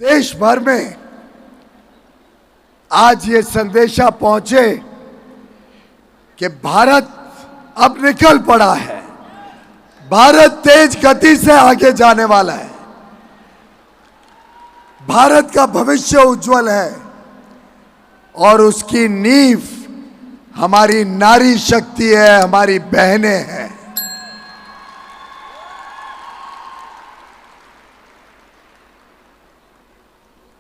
देश भर में आज ये संदेशा पहुंचे कि भारत अब निकल पड़ा है, भारत तेज गति से आगे जाने वाला है, भारत का भविष्य उज्जवल है और उसकी नींव हमारी नारी शक्ति है, हमारी बहनें हैं।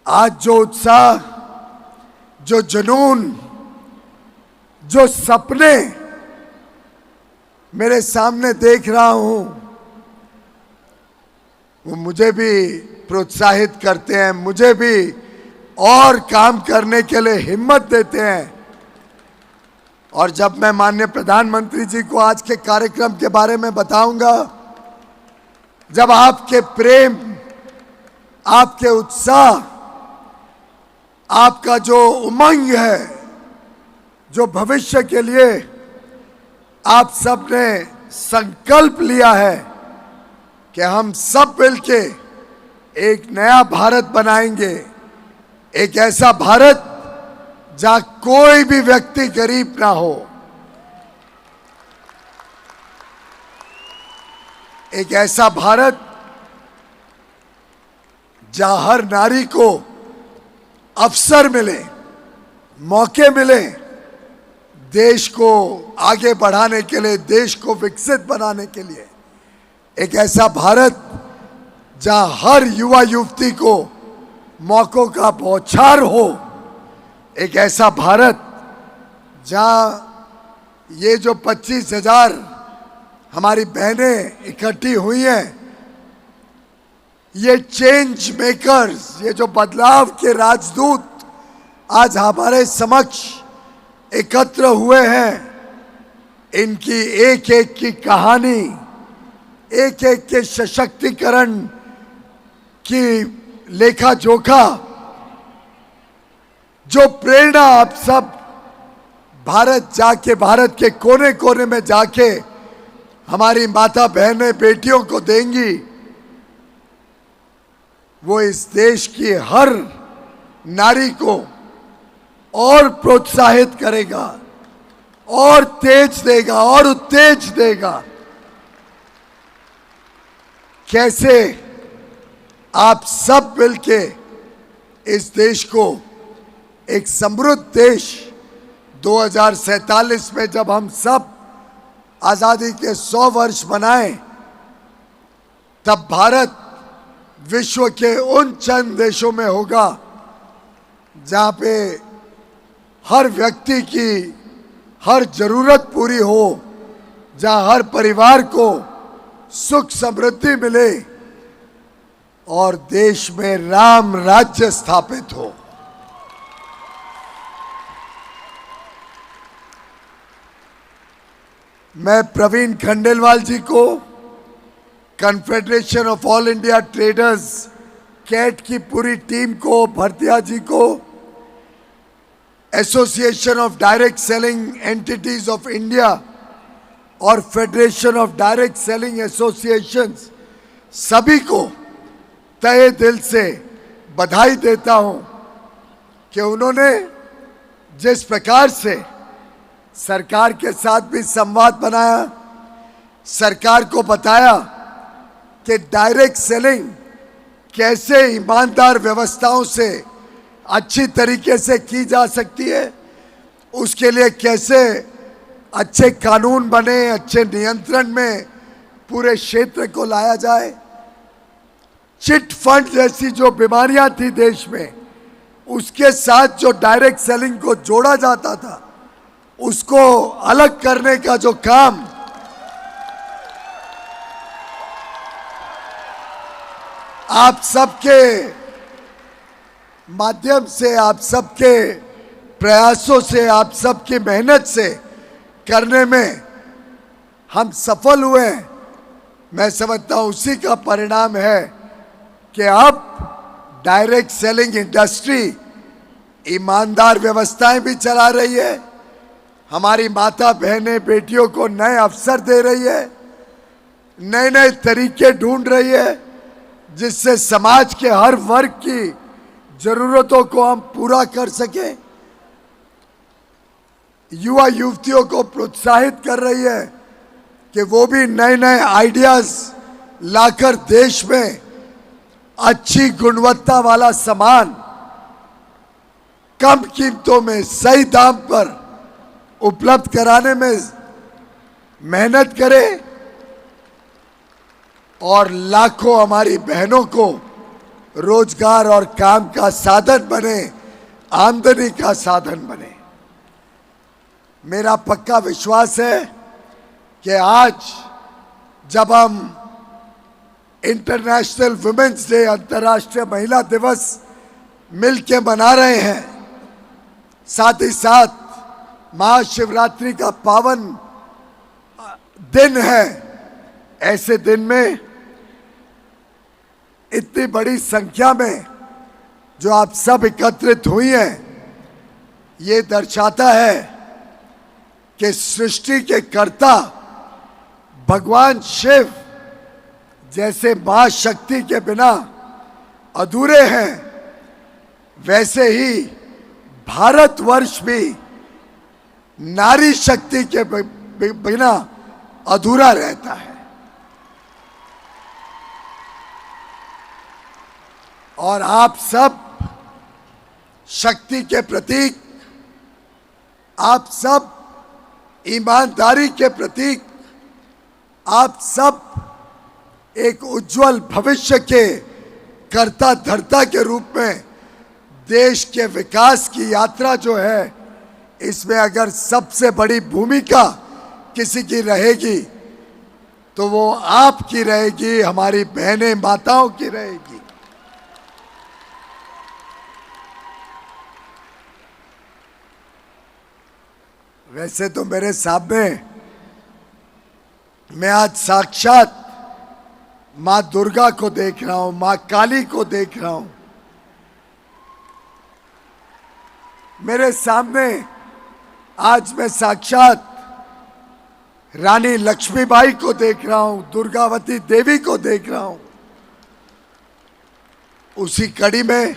आज जो उत्साह, जो जुनून, जो सपने मेरे सामने देख रहा हूं, वो मुझे भी प्रोत्साहित करते हैं, मुझे भी और काम करने के लिए हिम्मत देते हैं। और जब मैं माननीय प्रधानमंत्री जी को आज के कार्यक्रम के बारे में बताऊंगा, जब आपके प्रेम, आपके उत्साह, आपका जो उमंग है, जो भविष्य के लिए आप सब ने संकल्प लिया है कि हम सब मिलके एक नया भारत बनाएंगे, एक ऐसा भारत जहां कोई भी व्यक्ति गरीब ना हो, एक ऐसा भारत जहां हर नारी को अवसर मिले, मौके मिले, देश को आगे बढ़ाने के लिए, देश को विकसित बनाने के लिए। एक ऐसा भारत जहां हर युवा युवती को मौकों का बौछार हो, एक ऐसा भारत जहां ये जो 25,000 हमारी बहनें इकट्ठी हुई हैं, ये चेंज मेकर्स, ये जो बदलाव के राजदूत आज हमारे समक्ष एकत्र हुए हैं, इनकी एक एक की कहानी, एक एक के सशक्तिकरण की लेखा जोखा, जो प्रेरणा आप सब भारत के कोने कोने में जाके हमारी माता बहनें बेटियों को देंगी, वो इस देश की हर नारी को और प्रोत्साहित करेगा, और तेज देगा, और उत्तेज देगा। कैसे आप सब मिलके इस देश को एक समृद्ध देश 2047 में जब हम सब आजादी के 100 वर्ष मनाएं, तब भारत विश्व के उन चंद देशों में होगा जहां पे हर व्यक्ति की हर जरूरत पूरी हो, जहां हर परिवार को सुख समृद्धि मिले और देश में राम राज्य स्थापित हो। मैं प्रवीण खंडेलवाल जी को, confederation of all India traders CAIT की पूरी टीम को, भरतिया जी को, association of direct selling entities of India और federation of direct selling associations, सभी को तहे दिल से बधाई देता हूं कि उन्होंने जिस प्रकार से सरकार के साथ भी संवाद बनाया, सरकार को बताया कि डायरेक्ट सेलिंग कैसे ईमानदार व्यवस्थाओं से अच्छी तरीके से की जा सकती है, उसके लिए कैसे अच्छे कानून बने, अच्छे नियंत्रण में पूरे क्षेत्र को लाया जाए। चिट फंड जैसी जो बीमारियां थी देश में, उसके साथ जो डायरेक्ट सेलिंग को जोड़ा जाता था, उसको अलग करने का जो काम आप सबके माध्यम से, आप सबके प्रयासों से, आप सबकी मेहनत से करने में हम सफल हुए हैं। मैं समझता हूं उसी का परिणाम है कि अब डायरेक्ट सेलिंग इंडस्ट्री ईमानदार व्यवस्थाएं भी चला रही है, हमारी माता बहनें बेटियों को नए अवसर दे रही है, नए नए तरीके ढूंढ रही है, जिससे समाज के हर वर्ग की जरूरतों को हम पूरा कर सकें। युवा युवतियों को प्रोत्साहित कर रही है कि वो भी नए नए आइडियाज लाकर देश में अच्छी गुणवत्ता वाला सामान कम कीमतों में सही दाम पर उपलब्ध कराने में मेहनत करे और लाखों हमारी बहनों को रोजगार और काम का साधन बने, आमदनी का साधन बने। मेरा पक्का विश्वास है कि आज जब हम इंटरनेशनल वुमेन्स डे, अंतर्राष्ट्रीय महिला दिवस मिलके मना रहे हैं, साथ ही साथ महाशिवरात्रि का पावन दिन है, ऐसे दिन में इतनी बड़ी संख्या में जो आप सब एकत्रित हुई हैं, ये दर्शाता है कि सृष्टि के कर्ता भगवान शिव जैसे मां शक्ति के बिना अधूरे हैं, वैसे ही भारतवर्ष भी नारी शक्ति के बिना अधूरा रहता है। और आप सब शक्ति के प्रतीक, आप सब ईमानदारी के प्रतीक, आप सब एक उज्जवल भविष्य के कर्ता धर्ता के रूप में देश के विकास की यात्रा जो है, इसमें अगर सबसे बड़ी भूमिका किसी की रहेगी तो वो आपकी रहेगी, हमारी बहनें माताओं की रहेगी। वैसे तो मेरे सामने मैं आज साक्षात मां दुर्गा को देख रहा हूं, मां काली को देख रहा हूं। मेरे सामने आज मैं साक्षात रानी लक्ष्मीबाई को देख रहा हूं, दुर्गावती देवी को देख रहा हूं। उसी कड़ी में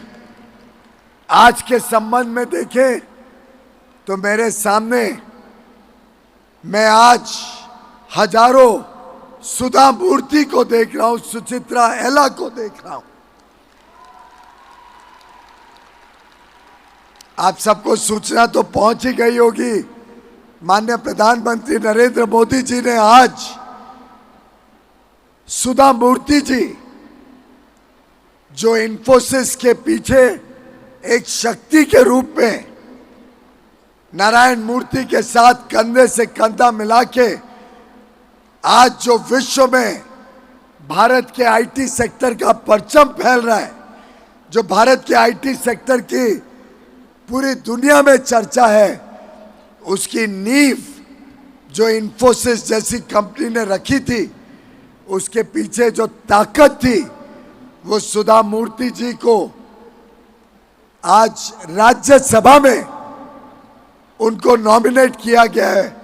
आज के संबंध में देखें तो मेरे सामने मैं आज हजारों सुधा मूर्ति को देख रहा हूं, सुचित्रा एला को देख रहा हूं। आप सबको सूचना तो पहुंच ही गई होगी, माननीय प्रधानमंत्री नरेंद्र मोदी जी ने आज सुधा मूर्ति जी, जो इन्फोसिस के पीछे एक शक्ति के रूप में नारायण मूर्ति के साथ कंधे से कंधा मिला के आज जो विश्व में भारत के आईटी सेक्टर का परचम फैल रहा है, जो भारत के आईटी सेक्टर की पूरी दुनिया में चर्चा है, उसकी नींव जो इन्फोसिस जैसी कंपनी ने रखी थी, उसके पीछे जो ताकत थी, वो सुधा मूर्ति जी को आज राज्यसभा में उनको नॉमिनेट किया गया है।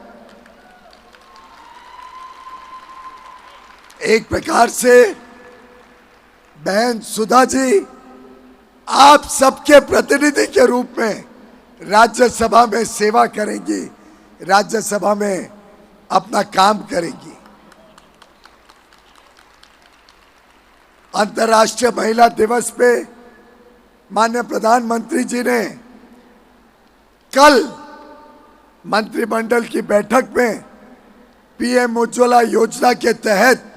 एक प्रकार से बहन सुधा जी आप सबके प्रतिनिधि के रूप में राज्यसभा में सेवा करेंगी, राज्यसभा में अपना काम करेंगी। अंतर्राष्ट्रीय महिला दिवस पे माननीय प्रधानमंत्री जी ने कल मंत्रिमंडल की बैठक में पीएम उज्ज्वला योजना के तहत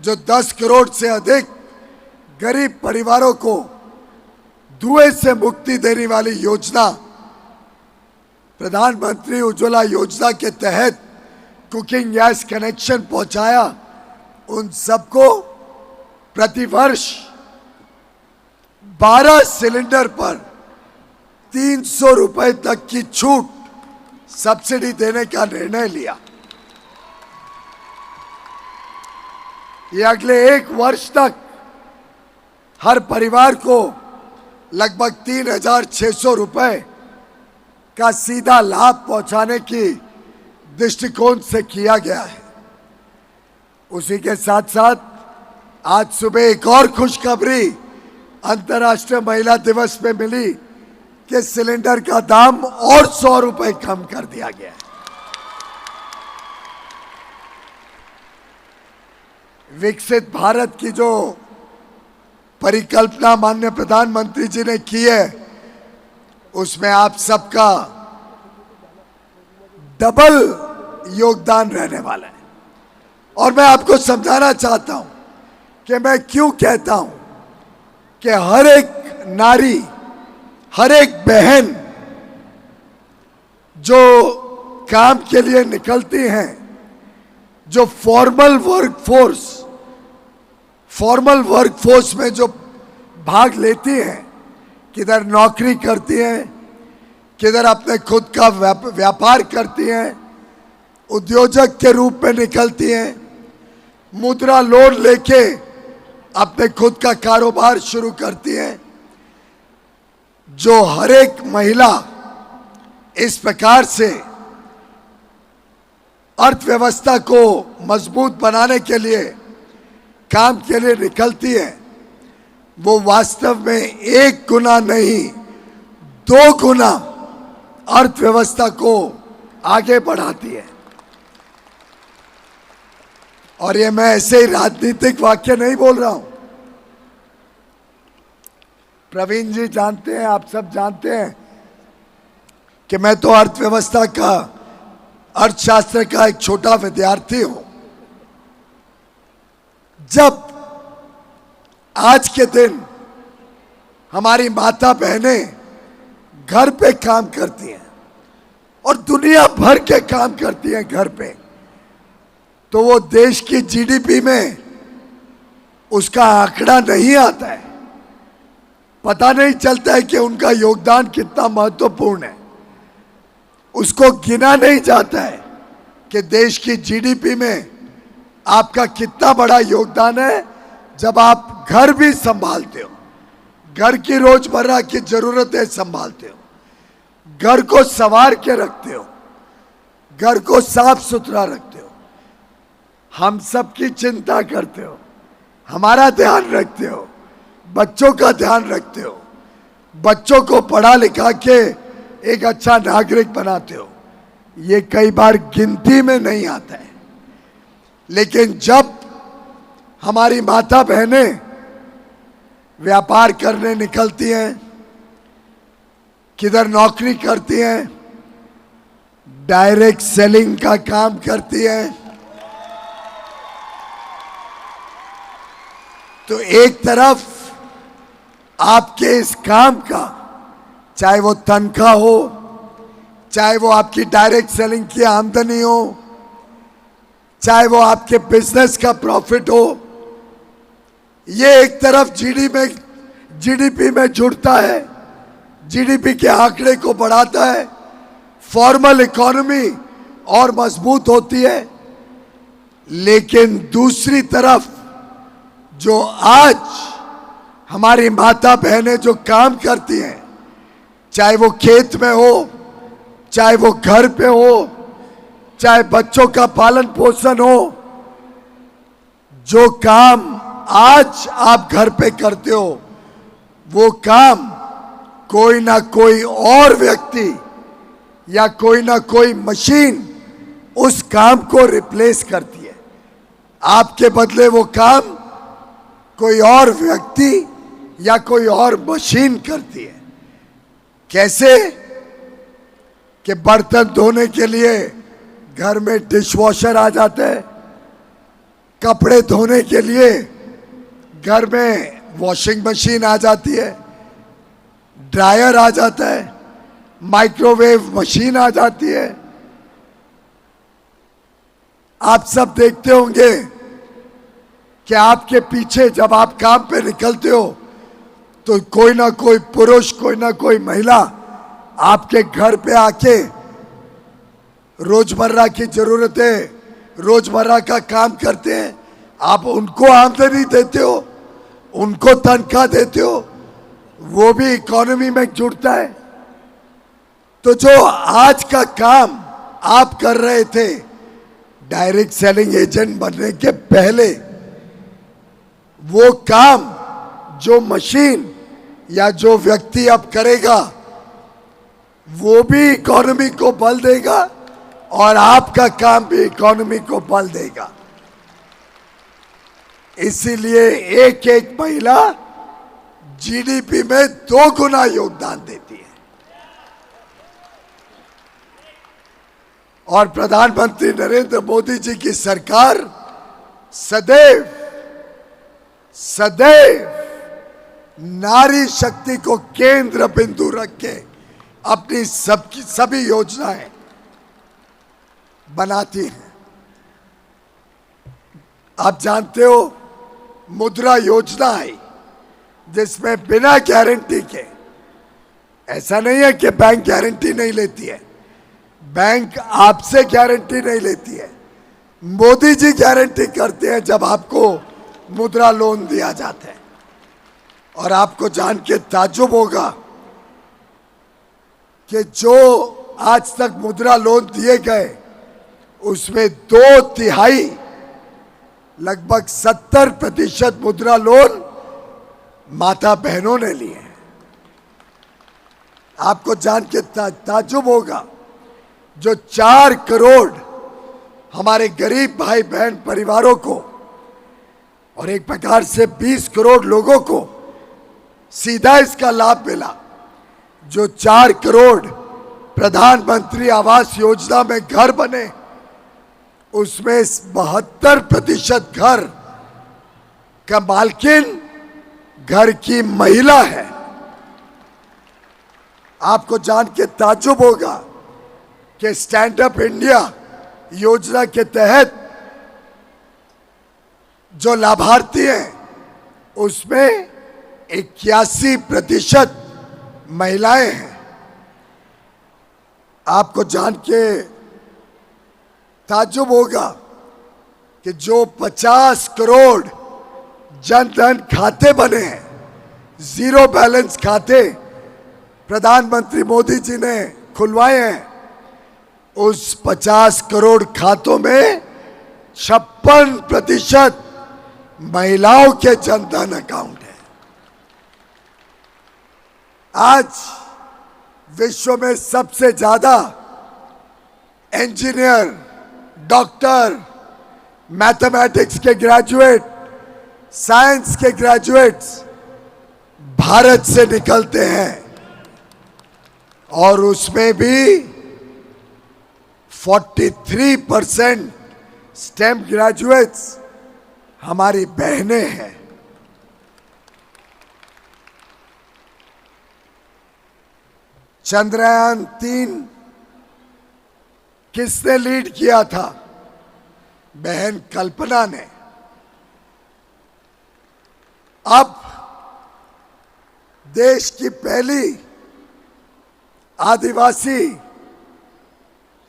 जो 10 करोड़ से अधिक गरीब परिवारों को धुएं से मुक्ति देने वाली योजना, प्रधानमंत्री उज्ज्वला योजना के तहत कुकिंग गैस कनेक्शन पहुंचाया, उन सबको प्रतिवर्ष 12 सिलेंडर पर 300 रुपए तक की छूट सब्सिडी देने का निर्णय लिया। ये अगले 1 वर्ष तक हर परिवार को लगभग 3,600 रुपए का सीधा लाभ पहुंचाने की दृष्टिकोण से किया गया है। उसी के साथ साथ आज सुबह एक और खुशखबरी अंतर्राष्ट्रीय महिला दिवस पे मिली कि सिलेंडर का दाम और 100 रुपए कम कर दिया गया है। विकसित भारत की जो परिकल्पना माननीय प्रधानमंत्री जी ने की है, उसमें आप सबका डबल योगदान रहने वाला है। और मैं आपको समझाना चाहता हूं कि मैं क्यों कहता हूं कि हर एक नारी, हर एक बहन जो काम के लिए निकलती हैं, जो फॉर्मल वर्कफोर्स में जो भाग लेती हैं, किधर नौकरी करती हैं, किधर अपने खुद का व्यापार करती हैं, उद्योजक के रूप में निकलती हैं, मुद्रा लोन लेके अपने खुद का कारोबार शुरू करती हैं, जो हर एक महिला इस प्रकार से अर्थव्यवस्था को मजबूत बनाने के लिए काम के लिए निकलती है, वो वास्तव में 1 गुना नहीं 2 गुना अर्थव्यवस्था को आगे बढ़ाती है। और ये मैं ऐसे ही राजनीतिक वाक्य नहीं बोल रहा हूं। प्रवीण जी जानते हैं, आप सब जानते हैं कि मैं तो अर्थव्यवस्था का, अर्थशास्त्र का एक छोटा विद्यार्थी हूं। जब आज के दिन हमारी माता बहनें घर पे काम करती हैं और दुनिया भर के काम करती हैं घर पे, तो वो देश की जीडीपी में उसका आंकड़ा नहीं आता है। पता नहीं चलता है कि उनका योगदान कितना महत्वपूर्ण है। उसको गिना नहीं जाता है कि देश की जीडीपी में आपका कितना बड़ा योगदान है जब आप घर भी संभालते हो, घर की रोजमर्रा की जरूरतें संभालते हो, घर को संवार के रखते हो, घर को साफ सुथरा रखते हो, हम सबकी चिंता करते हो, हमारा ध्यान रखते हो, बच्चों का ध्यान रखते हो, बच्चों को पढ़ा लिखा के एक अच्छा नागरिक बनाते हो। ये कई बार गिनती में नहीं आता है। लेकिन जब हमारी माता बहनें व्यापार करने निकलती हैं, किधर नौकरी करती हैं, डायरेक्ट सेलिंग का काम करती हैं, तो एक तरफ आपके इस काम का, चाहे वो तनख्वाह हो, चाहे वो आपकी डायरेक्ट सेलिंग की आमदनी हो, चाहे वो आपके बिजनेस का प्रॉफिट हो, ये एक तरफ जीडीपी में जुड़ता है, जीडीपी के आंकड़े को बढ़ाता है, फॉर्मल इकोनॉमी और मजबूत होती है। लेकिन दूसरी तरफ जो आज हमारी माता बहनें जो काम करती हैं, चाहे वो खेत में हो, चाहे वो घर पे हो, चाहे बच्चों का पालन पोषण हो, जो काम आज आप घर पे करते हो, वो काम कोई ना कोई और व्यक्ति या कोई ना कोई मशीन उस काम को रिप्लेस करती है। आपके बदले वो काम कोई और व्यक्ति या कोई और मशीन करती है। कैसे कि बर्तन धोने के लिए घर में डिशवॉशर आ जाता है, कपड़े धोने के लिए घर में वॉशिंग मशीन आ जाती है, ड्रायर आ जाता है, माइक्रोवेव मशीन आ जाती है। आप सब देखते होंगे कि आपके पीछे जब आप काम पे निकलते हो तो कोई ना कोई पुरुष, कोई ना कोई महिला आपके घर पे आके रोजमर्रा की जरूरतें, रोजमर्रा का काम करते हैं। आप उनको आमदनी देते हो, उनको तनख्वाह देते हो, वो भी इकोनॉमी में जुड़ता है। तो जो आज का काम आप कर रहे थे डायरेक्ट सेलिंग एजेंट बनने के पहले, वो काम जो मशीन या जो व्यक्ति अब करेगा वो भी इकोनॉमी को बल देगा और आपका काम भी इकोनॉमी को बल देगा। इसीलिए एक एक महिला जीडीपी में 2 गुना योगदान देती है। और प्रधानमंत्री नरेंद्र मोदी जी की सरकार सदैव सदैव नारी शक्ति को केंद्र बिंदु रख के अपनी सभी योजनाएं बनाती हैं। आप जानते हो मुद्रा योजना आई जिसमें बिना गारंटी के, ऐसा नहीं है कि बैंक गारंटी नहीं लेती है, बैंक आपसे गारंटी नहीं लेती है, मोदी जी गारंटी करते हैं जब आपको मुद्रा लोन दिया जाता है। और आपको जान के ताज्जुब होगा कि जो आज तक मुद्रा लोन दिए गए उसमें 2/3 लगभग 70% मुद्रा लोन माता बहनों ने लिए हैं। आपको जान के ताज्जुब होगा जो 4 करोड़ हमारे गरीब भाई बहन परिवारों को और एक प्रकार से 20 करोड़ लोगों को सीधा इसका लाभ मिला। जो 4 करोड़ प्रधानमंत्री आवास योजना में घर बने उसमें 72% घर का मालकिन घर की महिला है। आपको जान के ताज्जुब होगा कि स्टैंड अप इंडिया योजना के तहत जो लाभार्थी हैं उसमें 81% महिलाएं हैं। आपको जान के ताज्जुब होगा कि जो 50 करोड़ जनधन खाते बने हैं, जीरो बैलेंस खाते प्रधानमंत्री मोदी जी ने खुलवाए हैं, उस 50 करोड़ खातों में 56% महिलाओं के जनधन अकाउंट है। आज विश्व में सबसे ज्यादा इंजीनियर, डॉक्टर, मैथमेटिक्स के ग्रेजुएट, साइंस के ग्रेजुएट्स भारत से निकलते हैं और उसमें भी 43% स्टेम ग्रेजुएट्स हमारी बहनें हैं। चंद्रयान 3 किसने लीड किया था? बहन कल्पना ने। अब देश की पहली आदिवासी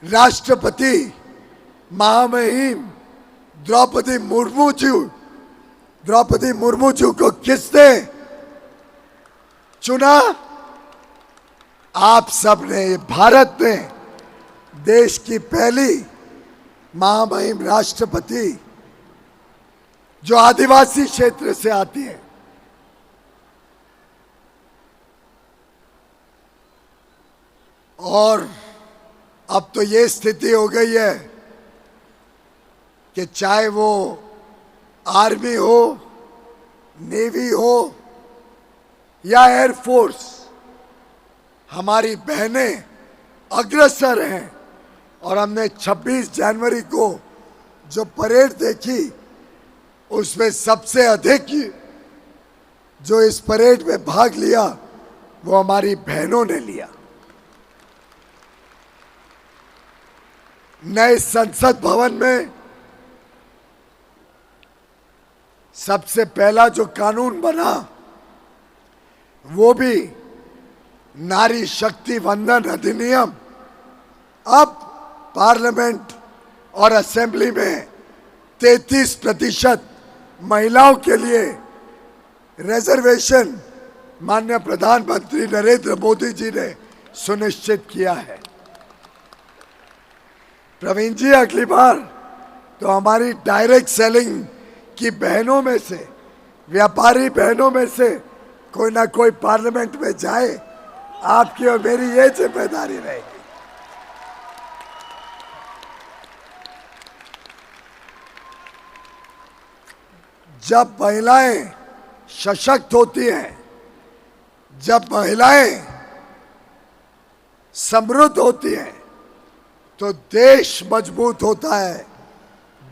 राष्ट्रपति महामहिम द्रौपदी मुर्मू जी को किसने चुना? आप सब ने। भारत ने देश की पहली महामहिम राष्ट्रपति जो आदिवासी क्षेत्र से आती है। और अब तो ये स्थिति हो गई है कि चाहे वो आर्मी हो, नेवी हो या एयरफोर्स, हमारी बहनें अग्रसर हैं। और हमने 26 जनवरी को जो परेड देखी उसमें सबसे अधिक जो इस परेड में भाग लिया वो हमारी बहनों ने लिया। नए संसद भवन में सबसे पहला जो कानून बना वो भी नारी शक्ति वंदन अधिनियम। अब पार्लियामेंट और असेंबली में 33% महिलाओं के लिए रिजर्वेशन माननीय प्रधानमंत्री नरेंद्र मोदी जी ने सुनिश्चित किया है। प्रवीण जी, अगली बार तो हमारी डायरेक्ट सेलिंग की बहनों में से व्यापारी बहनों में से कोई ना कोई पार्लियामेंट में जाए, आपकी और मेरी ये जिम्मेदारी रहेगी। जब महिलाएं सशक्त होती हैं, जब महिलाएं समृद्ध होती हैं, तो देश मजबूत होता है,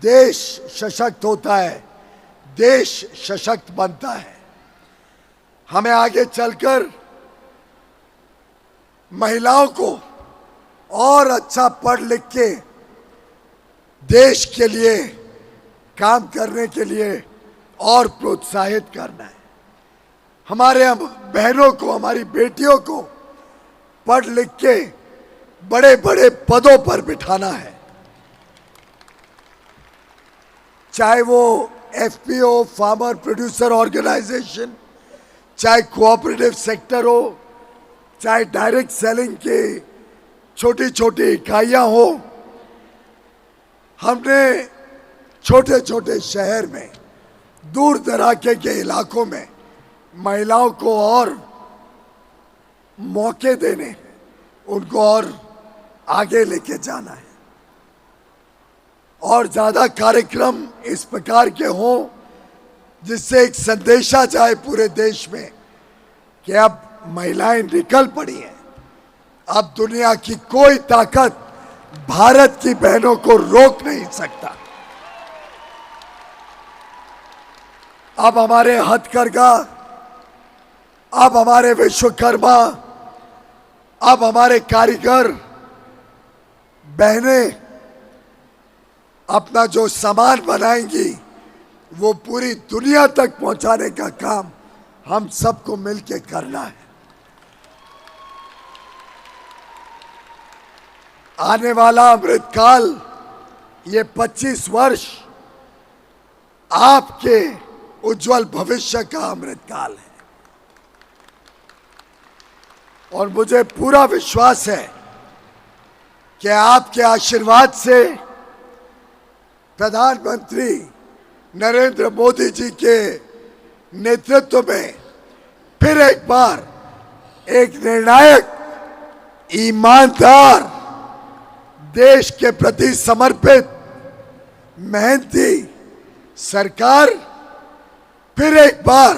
देश सशक्त होता है, देश सशक्त बनता है। हमें आगे चलकर महिलाओं को और अच्छा पढ़ लिख के देश के लिए काम करने के लिए और प्रोत्साहित करना है। हमारे बहनों को, हमारी बेटियों को पढ़ लिख के बड़े बड़े पदों पर बिठाना है, चाहे वो एफपीओ, फार्मर प्रोड्यूसर ऑर्गेनाइजेशन, चाहे कोऑपरेटिव सेक्टर हो, चाहे डायरेक्ट सेलिंग की छोटी छोटी इकाइयां हो। हमने छोटे छोटे शहर में, दूर दराके के इलाकों में महिलाओं को और मौके देने, उनको और आगे लेके जाना है। और ज्यादा कार्यक्रम इस प्रकार के हों जिससे एक संदेशा जाए पूरे देश में कि अब महिलाएं निकल पड़ी हैं, अब दुनिया की कोई ताकत भारत की बहनों को रोक नहीं सकता। अब हमारे हथकरघा, अब हमारे विश्वकर्मा, अब हमारे कारीगर बहनें अपना जो सामान बनाएंगी वो पूरी दुनिया तक पहुंचाने का काम हम सबको मिलकर करना है। आने वाला अमृतकाल, ये 25 वर्ष आपके उज्जवल भविष्य का अमृतकाल है। और मुझे पूरा विश्वास है कि आपके आशीर्वाद से प्रधानमंत्री नरेंद्र मोदी जी के नेतृत्व में फिर एक बार एक निर्णायक, ईमानदार, देश के प्रति समर्पित, मेहनती सरकार फिर एक बार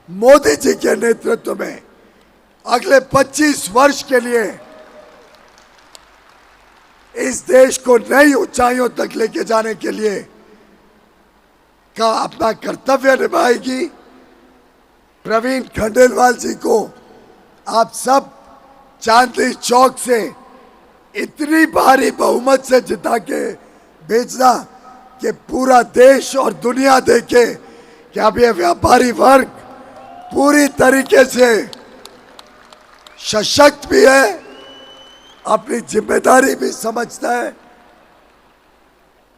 मोदी जी के नेतृत्व में अगले 25 वर्ष के लिए इस देश को नई ऊंचाइयों तक लेके जाने के लिए का अपना कर्तव्य निभाएगी। प्रवीण खंडेलवाल जी को आप सब चांदनी चौक से इतनी भारी बहुमत से जिता के भेजना कि पूरा देश और दुनिया देखे कि अब ये व्यापारी वर्ग पूरी तरीके से सशक्त भी है, अपनी जिम्मेदारी भी समझता है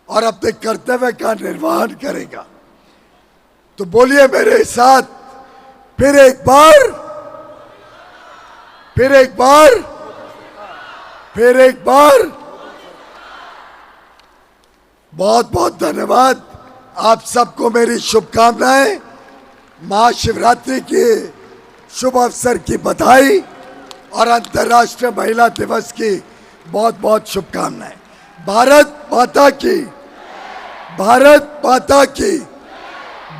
और अपने कर्तव्य का निर्वहन करेगा। तो बोलिए मेरे साथ, फिर एक बार, फिर एक बार, फिर एक बार। बहुत बहुत धन्यवाद। आप सबको मेरी शुभकामनाएं, महाशिवरात्रि के शुभ अवसर की बधाई और अंतर्राष्ट्रीय महिला दिवस की बहुत बहुत शुभकामनाएं। भारत माता की, भारत माता की,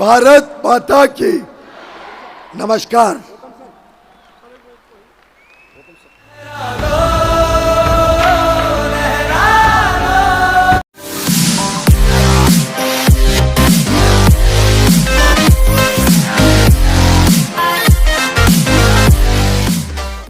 भारत माता की। नमस्कार।